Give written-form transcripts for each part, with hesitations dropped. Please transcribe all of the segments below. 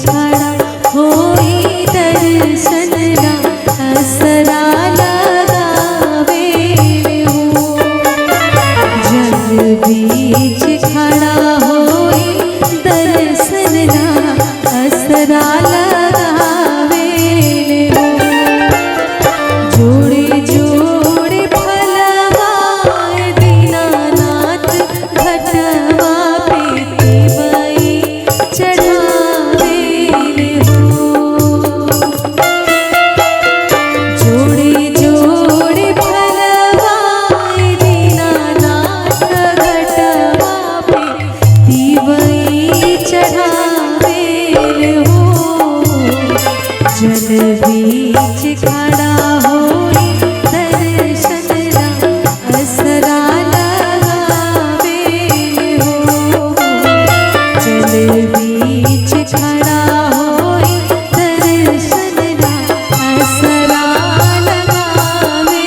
खड़ा होई दर्शनला असरा लगावे हो। जल बीच खड़ा होई दर्शनला असरा लगावे हो। जोड़े जोड़े फलवा दीनानाथ घटवा पे तिवई चढ़ावे हो। जोड़े जोड़े फलवा दीनानाथ घटवा पे तिवई चढ़ावे हो। जल बीच खड़ा होई दर्शनला असरा लगावे हो। जल बीच खड़ा होई दर्शनला असरा लगावे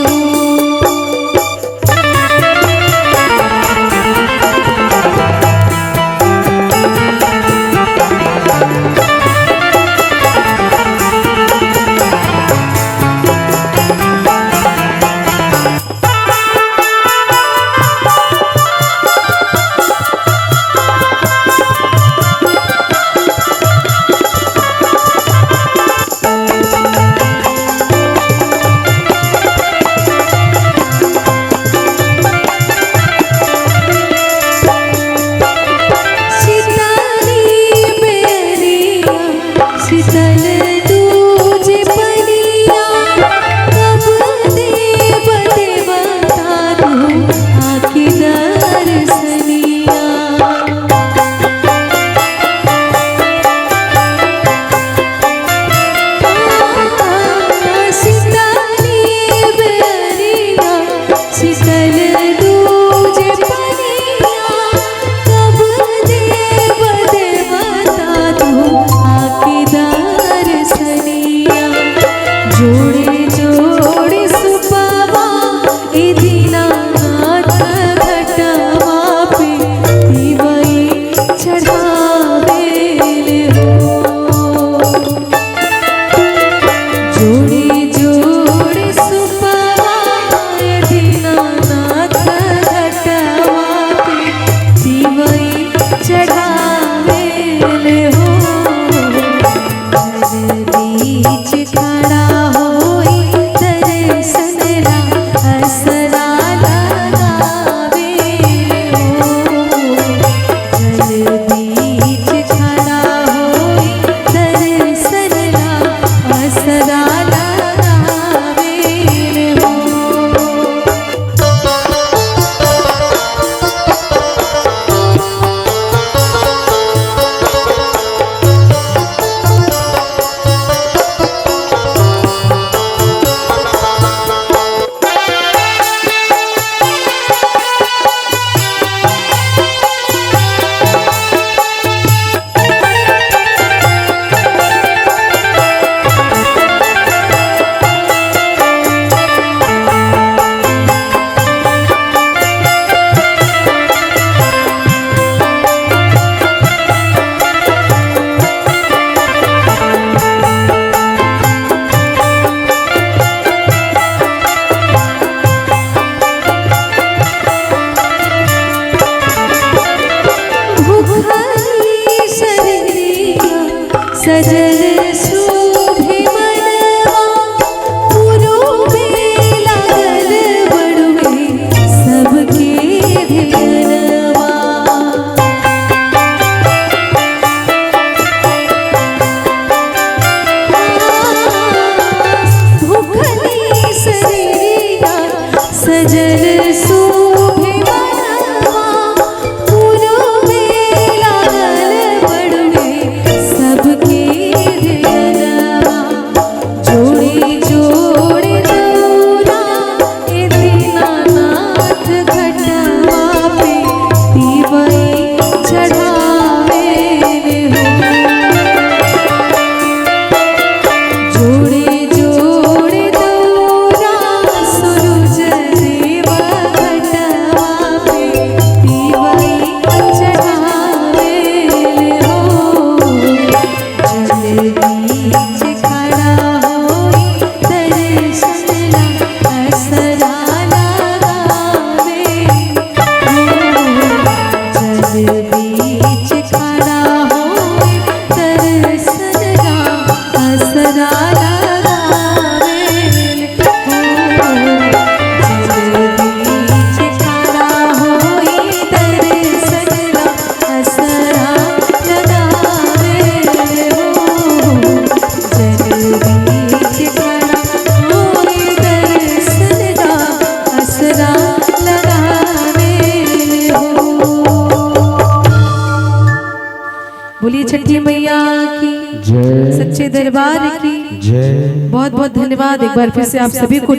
हो। सजल शोभे मनवा पुरोबे लागल बड़ुए सबके धियनवा। भूखली शरीरिया सजल शोभे मनवा पुरोबे लागल बड़ुए सबके सच्चे दरबार की जय। बहुत बहुत धन्यवाद एक बार फिर से आप सभी को।